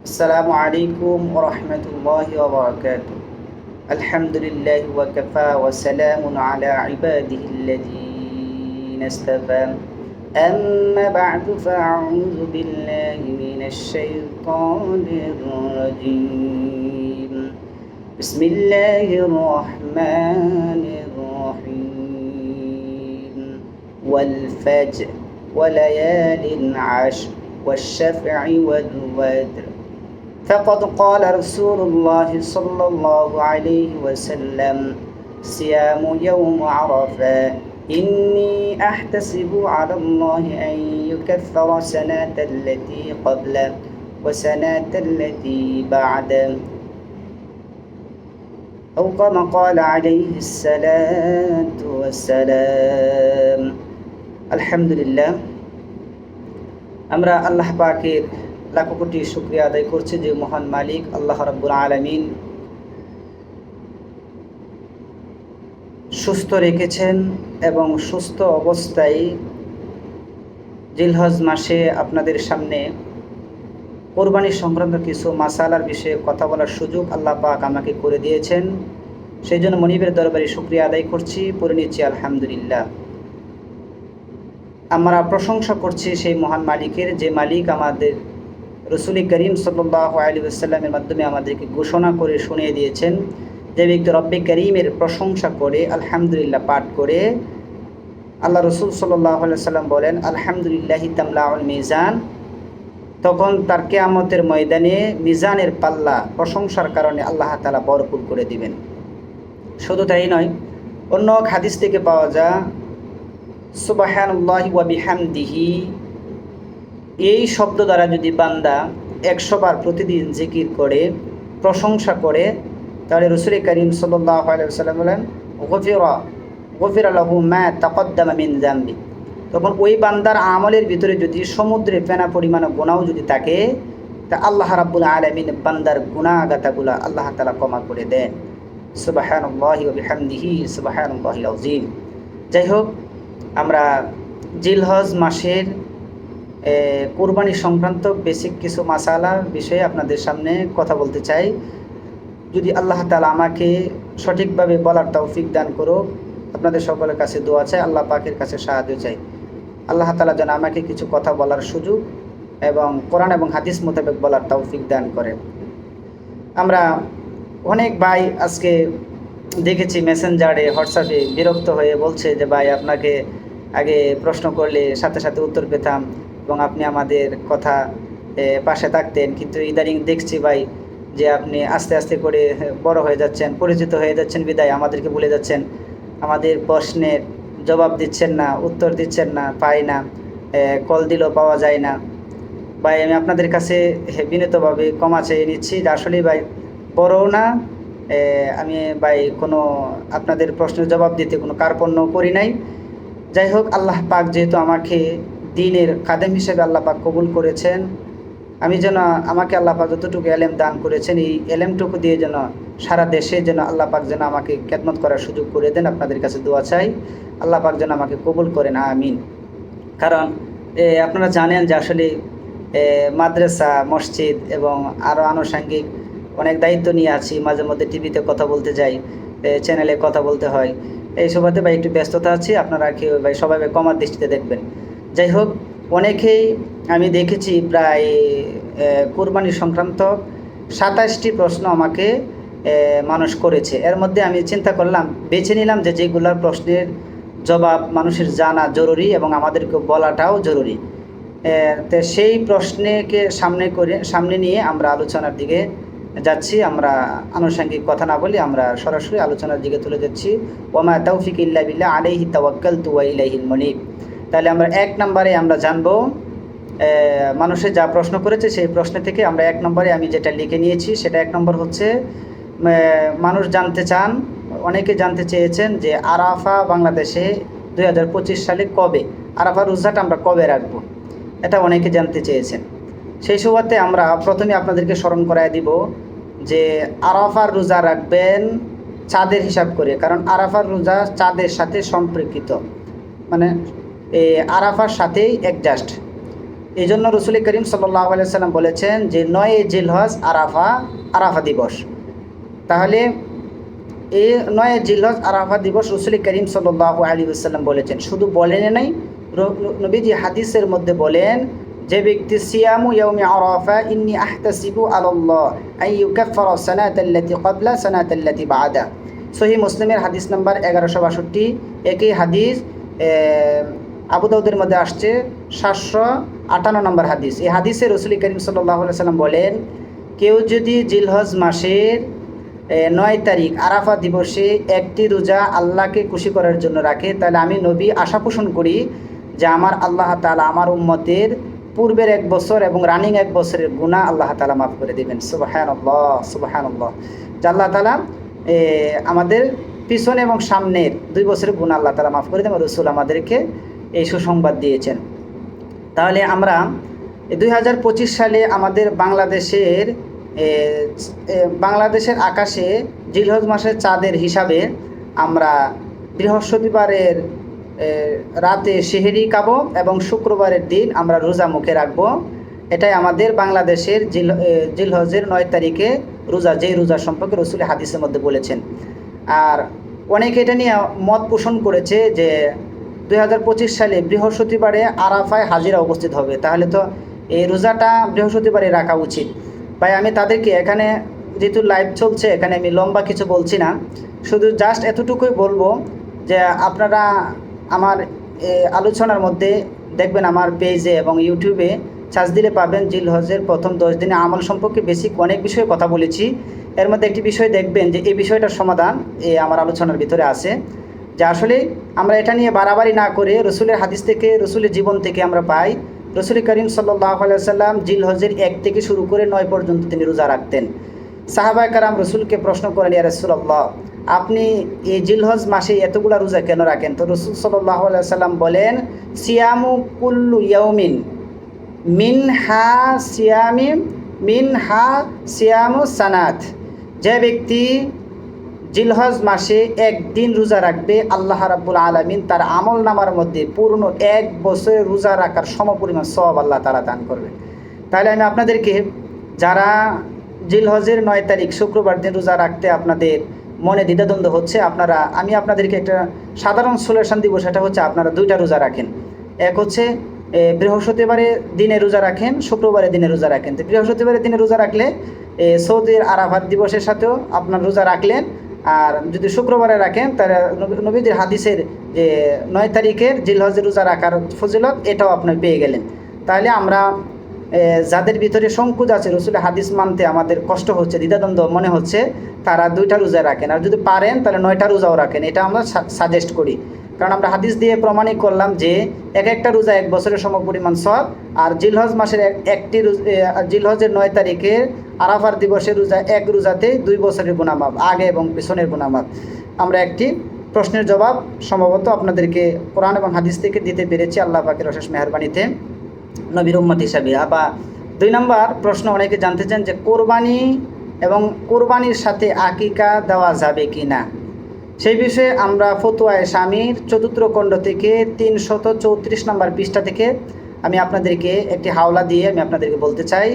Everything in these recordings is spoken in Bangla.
السلام عليكم ورحمة الله وبركاته. الحمد لله وكفى وسلام على عباده الذين اصطفى. أما بعد فأعوذ بالله من الشيطان الرجيم. بسم الله الرحمن الرحيم. والفجر وليال عشر والشفع والوتر. فقد قال رسول الله صلى الله عليه وسلم: صيام يوم عرفة إني أحتسب على الله أن يكفر سنة التي قبله وسنة التي بعده، أو كما قال عليه الصلاة والسلام. الحمد لله. আমরা আল্লাহ পাকের লাখো কোটি শুকরিয়া আদায় করছি যে মহান মালিক আল্লাহ রাব্বুল আলামিন সুস্থ রেখেছেন এবং সুস্থ অবস্থায় জিলহজ মাসে আপনাদের সামনে কোরবানি সংক্রান্ত কিছু মাসালার বিষয়ে কথা বলার সুযোগ আল্লাহ পাক আমাকে করে দিয়েছেন। সেই জন্য মনিবের দরবারে শুকরিয়া আদায় করছি, পড়ে নিচ্ছি আলহামদুলিল্লাহ। আমরা প্রশংসা করছি সেই মহান মালিকের, যে মালিক আমাদের রসুল করিম সাল্লাল্লাহু আলাইহি ওয়াসাল্লামের মাধ্যমে আমাদেরকে ঘোষণা করে শুনিয়ে দিয়েছেন, যে ব্যক্তি রব্বে করিমের প্রশংসা করে আলহামদুলিল্লাহ পাঠ করে, আল্লাহ রসুল সাল্লাল্লাহু আলাইহি ওয়াসাল্লাম বলেন আলহামদুলিল্লাহি তামলাউল মিজান, তখন তার কিয়ামতের ময়দানে মিজানের পাল্লা প্রশংসার কারণে আল্লাহ তাআলা ভরপুর করে দিবেন। শুধু তাই নয়, অন্য হাদিস থেকে পাওয়া যায় সুবহানাল্লাহি ওয়া বিহামদিহি, এই শব্দ দ্বারা যদি বান্দা 100 বার প্রতিদিন জিকির করে প্রশংসা করে, তাহলে রাসূল করিম সাল্লাল্লাহু আলাইহি ওয়াসাল্লাম বলেন গফিরা লাহু মা তাকদ্দামা মিন যামবি, তখন ওই বান্দার আমলের ভিতরে যদি সমুদ্রে ফেনা পরিমাণ গুনাহ যদি থাকে, তা আল্লাহ রাব্বুল আলামিন বান্দার গুনাহগাতাগুলো আল্লাহ তাআলা ক্ষমা করে দেন। সুবহানাল্লাহি ওয়া বিহামদিহি সুবহানাল্লাহিল আযীম। যাই হোক, আমরা জিলহজ মাসের কোরবানি সংক্রান্ত বেসিক কিছু মাসালার বিষয়ে আপনাদের সামনে কথা বলতে চাই। যদি আল্লাহ তাআলা আমাকে সঠিকভাবে বলার তৌফিক দান করুক, আপনাদের সকলের কাছে দোয়া চাই, আল্লাহ পাকের কাছে সাহায্য চাই। আল্লাহ তাআলা যেন আমাকে কিছু কথা বলার সুযোগ এবং কোরআন এবং হাদিস মোতাবেক বলার তৌফিক দান করেন। আমরা অনেক ভাই আজকে দেখেছি মেসেঞ্জারে, হোয়াটসঅ্যাপে বিরক্ত হয়ে বলছে যে ভাই আপনাকে আগে প্রশ্ন করলে সাথে সাথে উত্তর পেতাম এবং আপনি আমাদের কথা পাশে থাকতেন, কিন্তু ইদানিং দেখছি ভাই যে আপনি আস্তে আস্তে করে বড় হয়ে যাচ্ছেন, পরিচিত হয়ে যাচ্ছেন, বিদায় আমাদেরকে ভুলে যাচ্ছেন, আমাদের প্রশ্নের জবাব দিচ্ছেন না, উত্তর দিচ্ছেন না, পাই না, কল দিলেও পাওয়া যায় না। ভাই আমি আপনাদের কাছে বিনীতভাবে ক্ষমা চেয়ে নিচ্ছি যে আসলেই ভাই বড়ও না, আমি ভাই কোনো আপনাদের প্রশ্নের জবাব দিতে কোনো কার্পণ্য করি নাই। যাই হোক, আল্লাহ পাক যেহেতু আমাকে দ্বীনের খাদেম হিসেবে আল্লাহ পাক কবুল করেছেন, আমি যেন আমাকে আল্লাহ পাক যতটুকু এলেম দান করেছেন, এই এলেমটুকু দিয়ে যেন সারা দেশে যেন আল্লাহ পাক যেন আমাকে খেদমত করার সুযোগ করে দেন। আপনাদের কাছে দোয়া চাই, আল্লাহ পাক যেন আমাকে কবুল করেন, আমিন। কারণ আপনারা জানেন যে আসলে মাদ্রাসা, মসজিদ এবং আরও আনুষঙ্গিক অনেক দায়িত্ব নিয়ে আছি। মাঝে মধ্যে টিভিতে কথা বলতে যাই, চ্যানেলে কথা বলতে হয়, এই সবাতে ভাই একটু ব্যস্ততা আছি, আপনারা কেউ ভাই সবাই কমার দৃষ্টিতে দেখবেন। যাই হোক, অনেকেই আমি দেখেছি প্রায় কোরবানি সংক্রান্ত 27টি প্রশ্ন আমাকে মানুষ করেছে। এর মধ্যে আমি চিন্তা করলাম, বেছে নিলাম যে যেগুলোর প্রশ্নের জবাব মানুষের জানা জরুরি এবং আমাদেরকে বলাটাও জরুরি। তো সেই প্রশ্নকে সামনে নিয়ে আমরা আলোচনার দিকে যাচ্ছি। আমরা আনুষঙ্গিক কথা না বলি, আমরা সরাসরি আলোচনার দিকে তুলে যাচ্ছি। ওমা তাওফিক ইল্লা বিল্লাহ আলাইহি তাওয়াক্কালতু ওয়া ইলাইহিল মুনীব। তাহলে আমরা 1 নম্বরে আমরা জানবো, মানুষে যা প্রশ্ন করেছে সেই প্রশ্ন থেকে আমরা 1 নম্বরে আমি যেটা লিখে নিয়েছি সেটা 1 নম্বর হচ্ছে, মানুষ জানতে চান, অনেকে জানতে চেয়েছেন যে আরাফা বাংলাদেশে 2025 সালে কবে, আরাফা রোজাটা আমরা কবে রাখবো, এটা অনেকে জানতে চেয়েছেন। সেই সুবাদে আমরা প্রথমে আপনাদেরকে স্মরণ করায় দিব যে আরাফার রোজা রাখবেন চাঁদের হিসাব করে, কারণ আরাফার রোজা চাঁদের সাথে সম্পর্কিত, মানে আরাফার সাথেই অ্যাডজাস্ট। এই জন্য রসুল করিম সাল্লাল্লাহু আলাইহি সাল্লাম বলেছেন যে 9 জিলহজ আরাফা দিবস। তাহলে এই 9 জিলহজ আরাফা দিবস রসুল করিম সাল্লাল্লাহু আলাইহি ওয়াসাল্লাম বলেছেন, শুধু বলেন নাই, নবীজি হাদিসের মধ্যে বলেন যে ব্যক্তি সিয়ামু ইয়াউমি আরাফা ইন্নী আহতাসিবু আলাল্লাহ আন ইউকাফফিরা সানাতাল্লাতী ক্বাবলা সানাতাল্লাতী বা'দা। সহিহ মুসলিমের হাদিস নাম্বার 1162। একই হাদিস আবু দাউদের মধ্যে আসছে 758 নম্বর হাদিস। এই হাদিসে রসুল করিম সাল্লাল্লাহু আলাইহি সাল্লাম বলেন, কেউ যদি জিলহজ মাসের 9 তারিখ আরাফা দিবসে একটি রোজা আল্লাহকে খুশি করার জন্য রাখে, তাহলে আমি নবী আশা পোষণ করি যে আমার আল্লাহ তাআলা আমার উম্মতের পূর্বের 1 বছর এবং রানিং 1 বছরের গুনাহ আল্লাহ তাআলা মাফ করে দেবেন। সুবহানাল্লাহ, সুবহানাল্লাহ। যে আল্লাহ তাআলা আমাদের পিছনে এবং সামনের 2 বছরের গুনাহ আল্লাহ তাআলা মাফ করে দেবেন। রসুল আমাদেরকে এই সুসংবাদ দিয়েছেন। তাহলে আমরা 2025 সালে আমাদের বাংলাদেশের আকাশে জিলহজ মাসের চাঁদের হিসাবে আমরা বৃহস্পতিবারের রাতে সেহরি খাবো এবং শুক্রবারের দিন আমরা রোজা মুখে রাখবো। এটাই আমাদের বাংলাদেশের জিলহজের 9 তারিখে রোজা, যেই রোজা সম্পর্কে রসুল হাদিসের মধ্যে বলেছেন। আর অনেকে এটা নিয়ে মত পোষণ করেছে যে 2025 সালে বৃহস্পতিবারে আরাফায় হাজিরা উপস্থিত হবে, তাহলে তো এই রোজাটা বৃহস্পতিবারে রাখা উচিত। ভাই আমি তাদেরকে এখানে যেহেতু লাইভ চলছে, এখানে আমি লম্বা কিছু বলছি না, শুধু জাস্ট এতটুকুই বলবো যে আপনারা আমার আলোচনার মধ্যে দেখবেন, আমার পেজে এবং ইউটিউবে সার্চ দিলে পাবেন জিলহজের প্রথম 10 দিনে আমল সম্পর্কে বেসিক অনেক বিষয়ে কথা বলেছি। এর মধ্যে একটি বিষয় দেখবেন যে এই বিষয়টার সমাধান আমার আলোচনার ভিতরে আছে, যে আসলে আমরা এটা নিয়ে বাড়াবাড়ি না করে রসুলের হাদিস থেকে, রসুলের জীবন থেকে আমরা পাই রসুল করিম সাল্লাল্লাহু আলাইহি ওয়াসাল্লাম জিলহজের 1 থেকে শুরু করে 9 পর্যন্ত তিনি রোজা রাখতেন। সাহাবায়ে কেরাম রসুলকে প্রশ্ন করেন, ইয়া রাসূলুল্লাহ, আপনি এই জিলহজ মাসে এতগুলা রোজা কেন রাখেন? তো রসুল সাল্লাল্লাহু আলাইহি ওয়াসাল্লাম বলেন, সিয়ামু কুল্লু ইয়াউমিন মিনহা সিয়ামু সানাত। যে ব্যক্তি জিলহজ মাসে 1 দিন রোজা রাখবে, আল্লাহ রাব্বুল আলামিন তার আমল নামার মধ্যে পূর্ণ 1 বছরের রোজা রাখার সমপরিমাণ সওয়াব আল্লাহ তাআলা দান করবে। তাহলে আমি আপনাদেরকে, যারা জিলহজের 9 তারিখ শুক্রবার দিন রোজা রাখতে আপনাদের মনে দ্বিধাদ্বন্দ্ব হচ্ছে, আমি আপনাদেরকে একটা সাধারণ সলিউশন দিব, সেটা হচ্ছে আপনারা 2টা রোজা রাখেন। এক হচ্ছে বৃহস্পতিবারে দিনে রোজা রাখেন, শুক্রবারে দিনে রোজা রাখেন। তো বৃহস্পতিবারে দিনে রোজা রাখলে সৌদির আরাফাত দিবসের সাথেও আপনার রোজা রাখলেন, আর যদি শুক্রবারে রাখেন তাহলে নবীদের হাদিসের যে 9 তারিখের জিলহজের রোজা রাখার ফজিলত এটাও আপনি পেয়ে গেলেন। তাহলে আমরা যাদের ভিতরে সংকোচ আছে, রসুলের হাদিস মানতে আমাদের কষ্ট হচ্ছে, দ্বিধাদ্বন্দ্ব মনে হচ্ছে, তারা 2টা রোজা রাখেন, আর যদি পারেন তাহলে 9টা রোজাও রাখেন। এটা আমরা সাজেস্ট করি, কারণ আমরা হাদিস দিয়ে প্রমাণিত করলাম যে একটা রোজা 1 বছরের সমপরিমাণ সওয়াব, আর জিলহজ মাসের জিলহজের 9 তারিখে আরাফার দিবসের রোজা, 1 রোজাতে 2 বছরের গুনাহ মাফ, আগে এবং পিছনের গুনাহ মাফ। আমরা একটি প্রশ্নের জবাব সম্ভবত আপনাদেরকে কোরআন এবং হাদিস থেকে দিতে পেরেছি আল্লাহ পাকের অশেষ মেহেরবানিতে নবীর উম্মত হিসাবে। আবার 2 নম্বর প্রশ্ন অনেকে জানতে চান যে কোরবানি এবং কোরবানির সাথে আকিকা দেওয়া যাবে কি না। সেই বিষয়ে আমরা ফতোয়ায়ে শামীর 4th খণ্ড থেকে 334 নম্বর পৃষ্ঠা থেকে আমি আপনাদেরকে একটি হাওলা দিয়ে আমি আপনাদেরকে বলতে চাই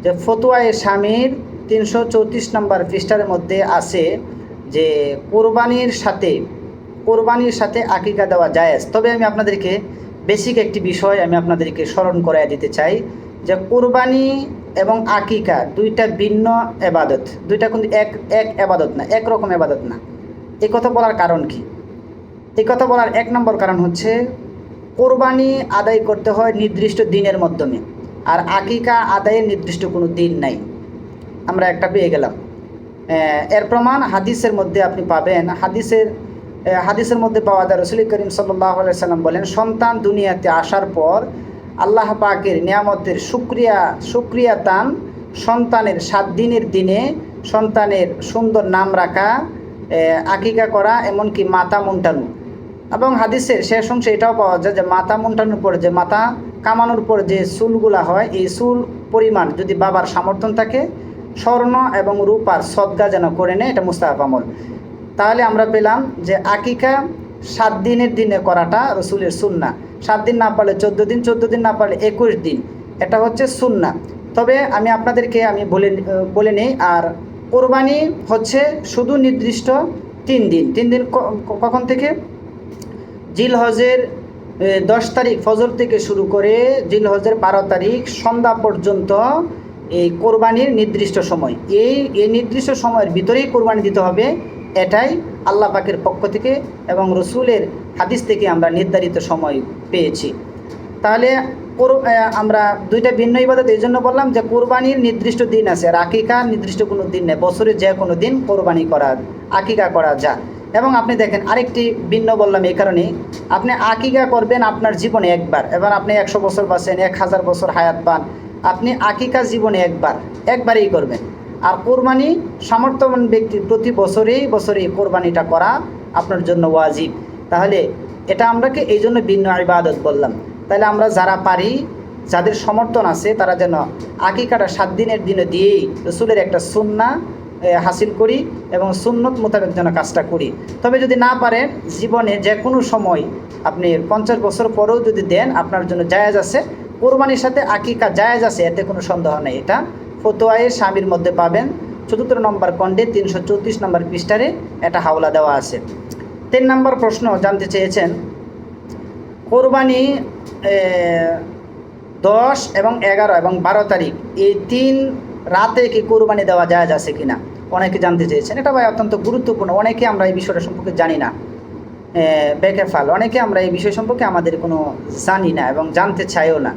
যে ফতোয়ায়ে শামীর 334 নম্বর পৃষ্ঠার মধ্যে আছে যে কোরবানির সাথে আকিকা দেওয়া জায়েজ। তবে আমি আপনাদেরকে বেসিক একটি বিষয় আমি আপনাদেরকে স্মরণ করায় দিতে চাই যে কোরবানি এবং আকিকা 2টা ভিন্ন ইবাদত, 2টা কিন্তু এক ইবাদত না, একরকম ইবাদত না। এই কথা বলার কারণ কি? এই কথা বলার 1 নম্বর কারণ হচ্ছে কোরবানি আদায় করতে হয় নির্দিষ্ট দিনের মাধ্যমে, আর আকিকা আদায়ের নির্দিষ্ট কোনো দিন নাই। আমরা একটা পেয়ে গেলাম। এর প্রমাণ হাদিসের মধ্যে আপনি পাবেন। হাদিসের মধ্যে পাওয়া যায় রাসূল করিম সাল্লাল্লাহু আলাইহি সাল্লাম বলেন, সন্তান দুনিয়াতে আসার পর আল্লাহ পাকের নিয়ামতের শুকরিয়া তান সন্তানের 7 দিনের দিনে সন্তানের সুন্দর নাম রাখা, আকিকা করা, এমনকি মাথা মুন্টানো। এবং হাদিসের শেষ অংশে এটাও পাওয়া যায় যে মাথা মুন্টানোর পর, যে মাথা কামানোর পর যে চুলগুলা হয়, এই চুল পরিমাণ যদি বাবার সামর্থ্য থাকে, স্বর্ণ এবং রূপার সদকা যেন করে নেয়, এটা মুস্তাহাব আমল। তাহলে আমরা পেলাম যে আকিকা 7 দিনের দিনে করাটা রসুলের সুন্নাহ। 7 দিন না পারলে 14 দিন, 14 দিন না পারলে 21 দিন, এটা হচ্ছে সুন্নাহ। তবে আমি আপনাদেরকে বলে নেই, আর কোরবানি হচ্ছে শুধু নির্দিষ্ট 3 দিন। 3 দিন কখন থেকে? জিলহজের 10 তারিখ ফজর থেকে শুরু করে জিলহজের 12 তারিখ সন্ধ্যা পর্যন্ত এই কোরবানির নির্দিষ্ট সময়। এই নির্দিষ্ট সময়ের ভিতরেই কোরবানি দিতে হবে, এটাই আল্লাহ পাকের পক্ষ থেকে এবং রসুলের হাদিস থেকে আমরা নির্ধারিত সময় পেয়েছি। তাহলে আমরা দুইটা ভিন্ন ইবাদত এই জন্য বললাম যে কোরবানির নির্দিষ্ট দিন আছে, আর আকিকা নির্দিষ্ট কোনো দিন নেই। বছরে যে কোনো দিন কোরবানি আকিকা করা যায়। এবং আপনি দেখেন আরেকটি ভিন্ন বললাম এই কারণে, আপনি আকিকা করবেন আপনার জীবনে একবার। এবার আপনি 100 বছর বাঁচেন, 1000 বছর হায়াত পান, আপনি আকিকা জীবনে একবারেই করবেন। আর কোরবানি সামর্থ্যবান ব্যক্তির প্রতি বছরেই কোরবানিটা করা আপনার জন্য ওয়াজিব। তাহলে এটা আমরাকে এই জন্য ভিন্ন ইবাদত বললাম। তাহলে আমরা যারা পারি, যাদের সমর্থন আছে, তারা যেন আকিকাটা 7 দিনের দিনে দিয়েই রসুলের একটা সুন্নাহ হাসিল করি এবং সুন্নত মোতাবেক যেন কাজটা করি। তবে যদি না পারেন, জীবনে যে কোনো সময় আপনি 50 বছর পরেও যদি দেন, আপনার জন্য জায়েজ আছে। কোরবানির সাথে আকিকা জায়েজ আছে, এতে কোনো সন্দেহ নেই। এটা ফতোয়ায়ে স্বামীর মধ্যে পাবেন, 74 নম্বর খণ্ডে 334 নম্বর পৃষ্ঠারে এটা হাওলা দেওয়া আছে। 3 নম্বর প্রশ্ন জানতে চেয়েছেন, কোরবানি 10 এবং 11 এবং 12 তারিখ এই 3 রাতে কি কোরবানি দেওয়া জায়েজ আছে কিনা অনেকে জানতে চেয়েছেন। এটা ভাই অত্যন্ত গুরুত্বপূর্ণ। অনেকে আমরা এই বিষয়টা সম্পর্কে জানি না, বেকেফাল। অনেকে আমরা এই বিষয় সম্পর্কে আমাদের কোনো জানি না এবং জানতে চাইও না।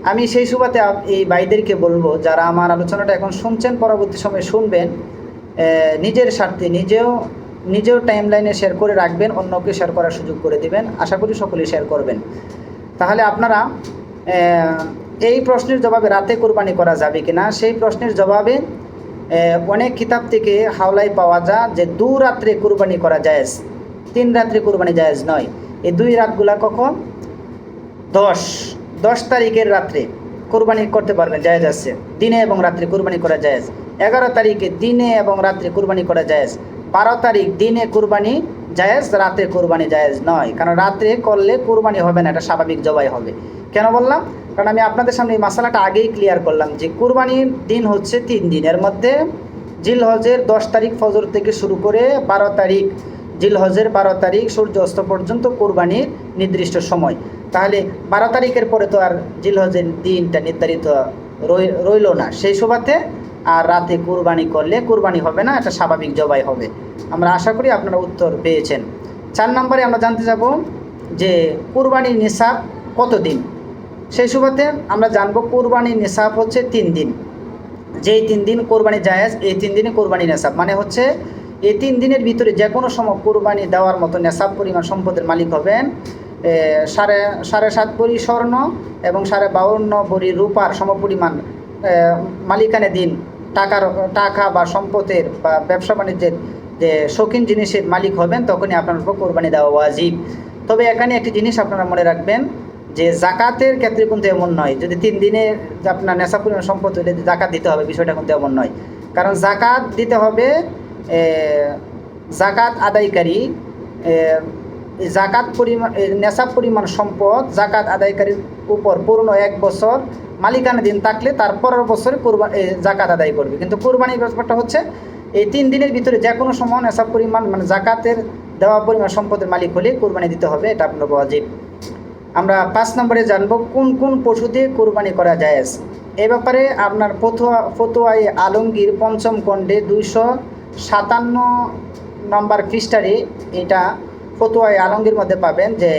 আমি সেই সুবাদে এই ভাইদেরকে বলবো, যারা আমার আলোচনাটা এখন শুনছেন, পরবর্তী সময়ে শুনবেন, নিজের স্বার্থে নিজেও টাইম লাইনে শেয়ার করে রাখবেন, অন্যকে শেয়ার করার সুযোগ করে দিবেন। আশা করি সকলেই শেয়ার করবেন। তাহলে আপনারা এই প্রশ্নের জবাবে রাতে কোরবানি করা যাবে কিনা, সেই প্রশ্নের জবাবে অনেক কিতাব থেকে হাওলাই পাওয়া যায় যে 2 রাত্রে কোরবানি করা জায়েজ, 3 রাত্রে কোরবানি জায়েজ নয়। এই 2 রাতগুলা কখন? 10 তারিখের রাত্রে কোরবানি করতে পারবেন, জায়েজ আছে। দিনে এবং রাত্রে কোরবানি করা জায়েজ। 11 তারিখে দিনে এবং রাত্রে কোরবানি করা জায়েজ। 12 তারিখ দিনে কোরবানি জায়েজ, রাতে কোরবানি জায়েজ নয়। কারণ রাত্রে করলে কোরবানি হবে না, এটা স্বাভাবিক জবাই হবে। কেন বললাম? কারণ আমি আপনাদের সামনে এই মশালাটা আগেই ক্লিয়ার করলাম যে কোরবানির দিন হচ্ছে 3 দিন। এর মধ্যে জিলহজের 10 তারিখ ফজর থেকে শুরু করে 12 তারিখ জিলহজের 12 তারিখ সূর্য অস্ত পর্যন্ত কোরবানির নির্দিষ্ট সময়। তাহলে 12 তারিখের পরে তো আর জিলহজের দিনটা নির্ধারিত রইল না। সেই সুবাদে আর রাতে কোরবানি করলে কোরবানি হবে না, এটা স্বাভাবিক জবাই হবে। আমরা আশা করি আপনারা উত্তর পেয়েছেন। 4 নম্বরে আমরা জানতে যাব যে কোরবানির নিসাব কতদিন। সেই সুবাদে আমরা জানবো কোরবানির নিসাব হচ্ছে 3 দিন। যেই 3 দিন কোরবানি জায়েজ, এই 3 দিনে কোরবানি নিসাব। মানে হচ্ছে এই 3 দিনের ভিতরে যে কোনো সময় কোরবানি দেওয়ার মতো নিসাব পরিমাণ সম্পদের মালিক হবেন 7.5 ভরি স্বর্ণ এবং 52 ভরি রূপার সমপরিমাণ মালিকানে দিন টাকা বা সম্পদের বা ব্যবসা বাণিজ্যের যে শৌখিন জিনিসের মালিক হবেন, তখনই আপনার উপর কোরবানি দেওয়া ওয়াজিব। তবে এখানে একটি জিনিস আপনারা মনে রাখবেন যে জাকাতের ক্ষেত্রে কিন্তু এমন নয়। যদি 3 দিনে আপনার নেশা পরিমাণ সম্পদ হলে জাকাত দিতে হবে, বিষয়টা কিন্তু এমন নয়। কারণ জাকাত দিতে হবে জাকাত আদায়কারী, জাকাত পরিমাণ নেশাব পরিমাণ সম্পদ জাকাত আদায়কারীর উপর পূর্ণ 1 বছর মালিকানা দিন থাকলে তার পরের বছরে জাকাত আদায় করবে। কিন্তু কোরবানির ব্যাপারটা হচ্ছে এই 3 দিনের ভিতরে যে কোনো সময় নেশাব পরিমাণ মানে জাকাতের দেওয়া পরিমাণ সম্পদের মালিক হলে কোরবানি দিতে হবে, এটা আপনার ওয়াজিব। আমরা 5 নম্বরে জানবো কোন কোন পশু দিয়ে কোরবানি করা জায়েজ। এই ব্যাপারে আপনার ফতোয়ায়ে আলমগীর 5ম খণ্ডে 257 নম্বর পৃষ্ঠারে এটা ফতোয়ায়ে আলমগীর মধ্যে পাবেন যে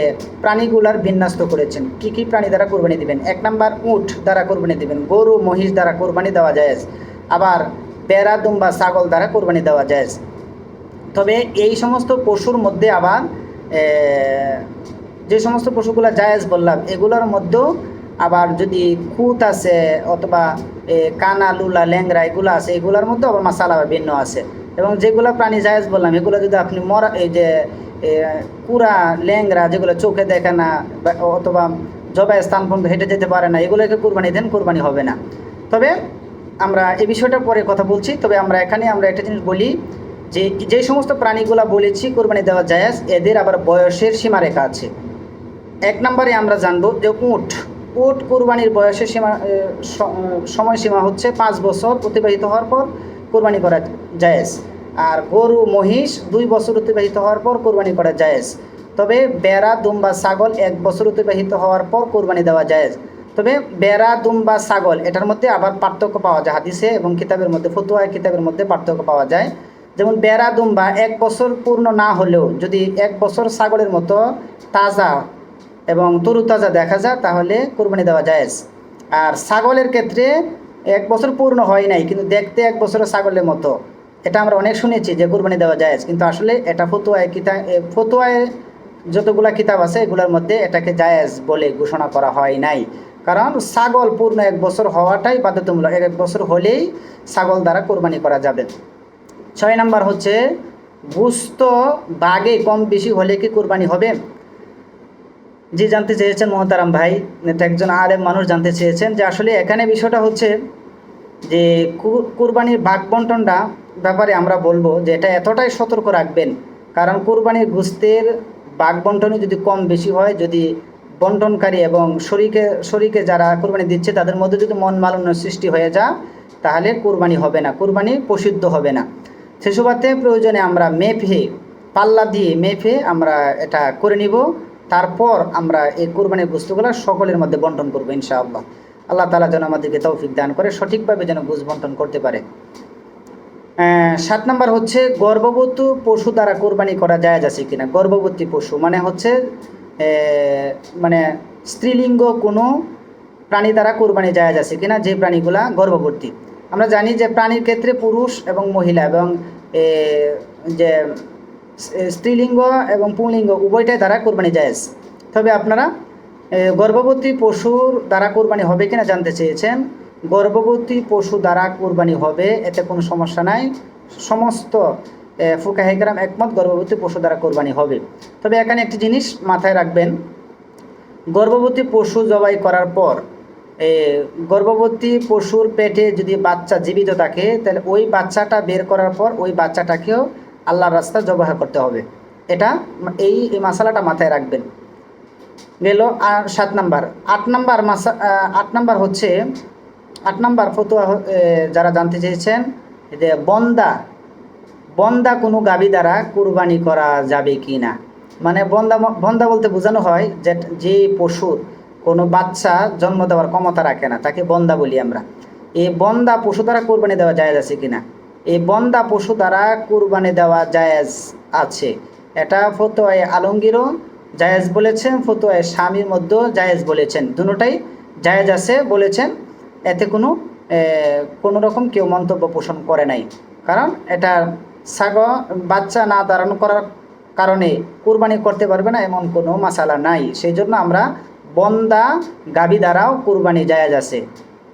প্রাণীগুলার বিন্যস্ত করেছেন। কি কি প্রাণী দ্বারা কোরবানি দিবেন? 1 নম্বর উট দ্বারা কোরবানি দিবেন, গরু মহিষ দ্বারা কোরবানি দেওয়া জায়েজ, আবার বেড়া দুম্বা ছাগল দ্বারা কোরবানি দেওয়া জায়েজ। তবে এই সমস্ত পশুর মধ্যে আবার যে সমস্ত পশুগুলো জায়েজ বললাম, এগুলোর মধ্যেও আবার যদি খুঁত আছে অথবা কানা লুলা ল্যাংরা এগুলো আছে, এগুলোর মধ্যে আবার মাসালা ভিন্ন আছে। এবং যেগুলো প্রাণী জায়েজ বললাম, এগুলো যদি আপনি এই যে কুড়া ল্যাংরা যেগুলো চোখে দেখে না অথবা জবাই স্থান পর্যন্ত হেঁটে যেতে পারে না, এগুলোকে কোরবানি দেন, কোরবানি হবে না। তবে আমরা এই বিষয়টা পরে কথা বলছি। তবে আমরা একটা জিনিস বলি যে যে সমস্ত প্রাণীগুলো বলেছি কোরবানি দেওয়া জায়েজ, এদের আবার বয়সের সীমারেখা আছে। 1 নম্বরে আমরা জানবো যে উট কুরবানির বয়সের সময়সীমা হচ্ছে 5 বছর অতিবাহিত হওয়ার পর কুরবানি করা জায়েজ। আর গরু মহিষ 2 বছর অতিবাহিত হওয়ার পর কুরবানি করা জায়েজ। তবে বেড়া দুম্বা ছাগল 1 বছর অতিবাহিত হওয়ার পর কুরবানি দেওয়া জায়েজ। তবে বেড়া দুম্বা ছাগল এটার মধ্যে আবার পার্থক্য পাওয়া যায় হাদিসে এবং কিতাবের মধ্যে, ফতুয়া কিতাবের মধ্যে পার্থক্য পাওয়া যায়। যেমন বেড়া দুম্বা 1 বছর পূর্ণ না হলেও যদি 1 বছর ছাগলের মতো তাজা এবং তরুতাজা দেখা যায় তাহলে কুরবানি দেওয়া জায়েজ। আর ছাগলের ক্ষেত্রে 1 বছর পূর্ণ হয় নাই কিন্তু দেখতে 1 বছরের ছাগলের মতো, এটা আমরা অনেক শুনেছি যে কুরবানি দেওয়া জায়েজ, কিন্তু আসলে এটা ফতুয়ায় যতগুলা কিতাব আছে এগুলোর মধ্যে এটাকে জায়েজ বলে ঘোষণা করা হয় নাই। কারণ ছাগল পূর্ণ 1 বছর হওয়াটাই বাধ্যতামূলক, 1 বছর হলেই ছাগল দ্বারা কুরবানি করা যাবে। 6 নম্বর হচ্ছে গোশত বাগে কম বেশি হলে কি কুরবানি হবে? জি, জানতে চেয়েছেন মোহতারাম ভাই, এটা একজন আলেম মানুষ জানতে চেয়েছেন যে আসলে এখানে বিষয়টা হচ্ছে যে কুরবানির ভাগ বন্টনটা ব্যাপারে আমরা বলবো যে এটা এতটাই সতর্ক রাখবেন, কারণ কুরবানির গোশতের ভাগ বন্টনে যদি কম বেশি হয়, যদি বন্টনকারী এবং শরীকে যারা কুরবানি দিচ্ছে তাদের মধ্যে যদি মন মালিন্য সৃষ্টি হয়ে যায় তাহলে কুরবানি হবে না, কুরবানি প্রসিদ্ধ হবে না। সে সুবাদে প্রয়োজনে আমরা মেপে পাল্লা দিয়ে মেপে আমরা এটা করে নিব, তারপর আমরা এই কুরবানির গোশতগুলো সকলের মধ্যে বন্টন করবো ইনশাআল্লাহ। আল্লাহ তাআলা যেন আমাদেরকে তৌফিক দান করে সঠিকভাবে যেন গোশত বন্টন করতে পারে। 7 নম্বর হচ্ছে গর্ভবতী পশু দ্বারা কোরবানি করা জায়েজ আছে কিনা। গর্ভবতী পশু মানে হচ্ছে মানে স্ত্রীলিঙ্গ কোনো প্রাণী দ্বারা কোরবানি জায়েজ আছে কিনা, যে প্রাণীগুলা গর্ভবতী। আমরা জানি যে প্রাণীর ক্ষেত্রে পুরুষ এবং মহিলা এবং যে স্ত্রীলিঙ্গ এবং পুংলিঙ্গ উভয়টাই দ্বারা কোরবানি জায়েজ। তবে আপনারা গর্ভবতী পশুর দ্বারা কোরবানি হবে কিনা জানতে চেয়েছেন। গর্ভবতী পশু দ্বারা কোরবানি হবে, এতে কোনো সমস্যা নাই। সমস্ত ফুকাহে কেরাম একমত গর্ভবতী পশু দ্বারা কোরবানি হবে। তবে এখানে একটি জিনিস মাথায় রাখবেন, গর্ভবতী পশু জবাই করার পর গর্ভবতী পশুর পেটে যদি বাচ্চা জীবিত থাকে তাহলে ওই বাচ্চাটা বের করার পর ওই বাচ্চাটাকেও আল্লাহর রাস্তায় জবাই করতে হবে। এটা এই মাসালাটা মাথায় রাখবেন। গেল। আর 7 নাম্বার 8 নাম্বার হচ্ছে 8 নাম্বার ফতোয়া যারা জানতে চেয়েছেন যে বন্দা কোনো গাভী দ্বারা কুরবানি করা যাবে কি না। মানে বন্দা বলতে বোঝানো হয় যে পশুর কোনো বাচ্চা জন্ম দেওয়ার ক্ষমতা রাখে না, তাকে বন্দা বলি আমরা। এই বন্দা পশু দ্বারা কুরবানি দেওয়া জায়েজ আছে কিনা। এই বন্দা পশু দ্বারা কুরবানি দেওয়া জায়েজ আছে, এটা ফতোয়ায়ে আলমগীরও জায়েজ বলেছেন, ফতোয়ায়ে স্বামীর মধ্যেও জায়েজ বলেছেন, দুটোটাই জায়েজ আছে বলেছেন। এতে কোনো রকম কেউ মন্তব্য পোষণ করে নাই। কারণ এটা বাচ্চা না ধারণ করার কারণে কুরবানি করতে পারবে না এমন কোনো মাসালা নাই। সেই জন্য আমরা বন্দা গাভী দ্বারাও কুরবানি জায়েজ আছে,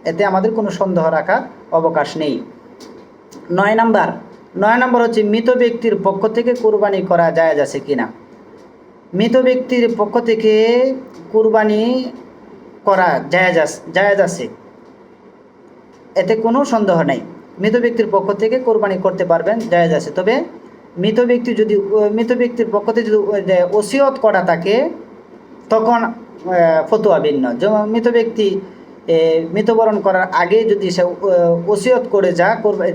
এতে আমাদের কোনো সন্দেহ রাখার অবকাশ নেই। 9 নাম্বার হচ্ছে মৃত ব্যক্তির পক্ষ থেকে কুরবানি করা জায়েজ আছে কিনা। মৃত ব্যক্তির পক্ষ থেকে কুরবানি করা জায়েজ আছে, এতে কোনো সন্দেহ নেই। মৃত ব্যক্তির পক্ষ থেকে কোরবানি করতে পারবেন, জায়েজ আছে। তবে মৃত ব্যক্তির পক্ষ থেকে যদি ওসিয়ত করা থাকে তখন ফতোয়া ভিন্ন। যেমন মৃত ব্যক্তি মৃত্যুবরণ করার আগে যদি সে ওসিয়ত করে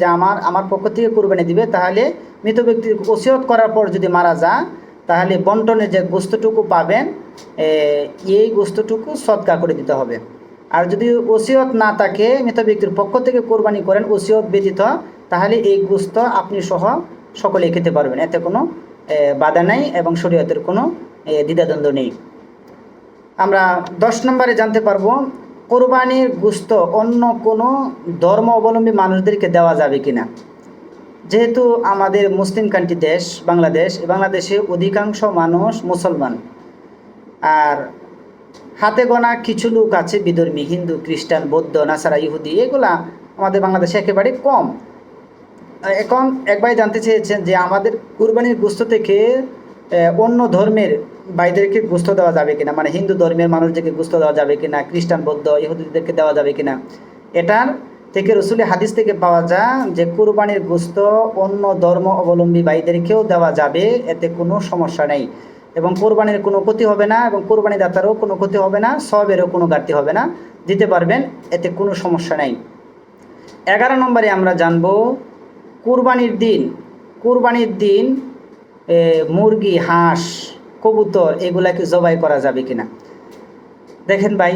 যে আমার পক্ষ থেকে কোরবানি দিবে, তাহলে মৃত ব্যক্তির ওসিয়ত করার পর যদি মারা যায় তাহলে বন্টনে যে গোশতটুকু পাবেন এই গোশতটুকু সদকা করে দিতে হবে। আর যদি ওসিয়ত না থাকে, মৃত ব্যক্তির পক্ষ থেকে কোরবানি করেন ওসিয়ত ব্যতীত, তাহলে এই গোশত আপনি সহ সকলেই খেতে পারবেন, এতে কোনো বাধা নাই এবং শরীয়তের কোনো দ্বিধাদ্বন্দ্ব নেই। আমরা 10 নম্বরে জানতে পারবো কোরবানির গোশত অন্য কোনো ধর্ম অবলম্বী মানুষদেরকে দেওয়া যাবে কিনা। যেহেতু আমাদের মুসলিম কান্ট্রি দেশ বাংলাদেশে অধিকাংশ মানুষ মুসলমান, আর হাতে গোনা কিছু লোক আছে বিধর্মী, হিন্দু, খ্রিস্টান, বৌদ্ধ, নাসারা, ইহুদি, এগুলা আমাদের বাংলাদেশে একেবারে কম। এখন এক ভাই জানতে চেয়েছেন যে আমাদের কুরবানির গোশত থেকে অন্য ধর্মের ভাইদেরকে গোশত দেওয়া যাবে কিনা, মানে হিন্দু ধর্মের মানুষদেরকে গোশত দেওয়া যাবে কিনা, খ্রিস্টান, বৌদ্ধ, ইহুদিদেরকে দেওয়া যাবে কিনা। এটার থেকে রসুলের হাদিস থেকে পাওয়া যায় যে কুরবানির গোশত অন্য ধর্ম অবলম্বী ভাইদেরকেও দেওয়া যাবে, এতে কোনো সমস্যা নেই। এবং কোরবানির কোনো ক্ষতি হবে না, এবং কোরবানি দাতারও কোনো ক্ষতি হবে না, সবেরও কোনো ঘাটতি হবে না, দিতে পারবেন, এতে কোনো সমস্যা নাই। 11 নম্বরে আমরা জানব কুরবানির দিন মুরগি, হাঁস, কবুতর এগুলাকে জবাই করা যাবে কিনা। দেখেন ভাই,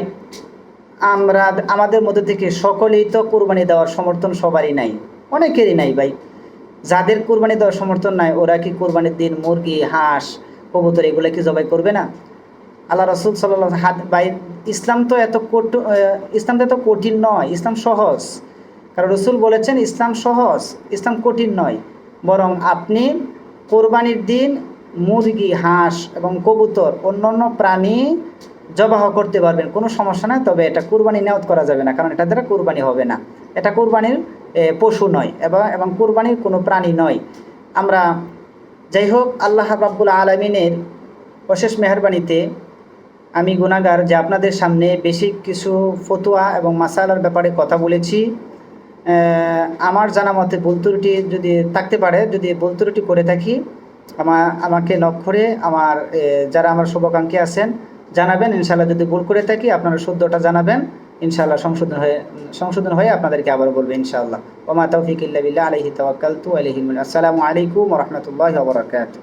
আমাদের মধ্যে থেকে সকলেই তো কুরবানি দেওয়ার সমর্থন সবারই নাই, অনেকেরই নাই ভাই। যাদের কুরবানি দেওয়ার সমর্থন নাই ওরা কি কুরবানির দিন মুরগি, হাঁস, কবুতর এগুলো কি জবাই করবে না? আল্লাহ রাসূল সাল্লাল্লাহু আলাইহি ভাই, ইসলাম তো এত কঠিন নয়, ইসলাম সহজ। কারণ রাসূল বলেছেন ইসলাম সহজ, ইসলাম কঠিন নয়। বরং আপনি কোরবানির দিন মুরগি, হাঁস এবং কবুতর অন্যান্য প্রাণী জবাহ করতে পারবেন, কোনো সমস্যা নয়। তবে এটা কুরবানি নিয়ত করা যাবে না, কারণ এটা দ্বারা কুরবানি হবে না, এটা কুরবানির পশু নয় এবং কুরবানির কোনো প্রাণী নয়। আমরা যাই হোক, আল্লাহ রাব্বুল আলামিনের অশেষ মেহেরবানিতে আমি গুনাহগার যে আপনাদের সামনে বেশি কিছু ফতোয়া এবং মাসালার ব্যাপারে কথা বলেছি। আমার জানা মতে ভুল ত্রুটি যদি থাকতে পারে, যদি ভুল ত্রুটি করে থাকি আমাকে নক করে যারা আমার শুভাকাঙ্ক্ষী আছেন জানাবেন। ইনশাআল্লাহ যদি ভুল করে থাকি আপনারা শুদ্ধটা জানাবেন, ইনশাআল্লাহ সংশোধন হয়ে আপনাদেরকে আবার বলবো ইনশাআল্লাহ। ওয়া মা তাওফীক ইল্লা বিল্লাহ, আলাইহি তাওয়াক্কালতু ওয়া ইলাইহি। আসসালামু আলাইকুম ওয়া রাহমাতুল্লাহি ওয়া বারাকাতুহু।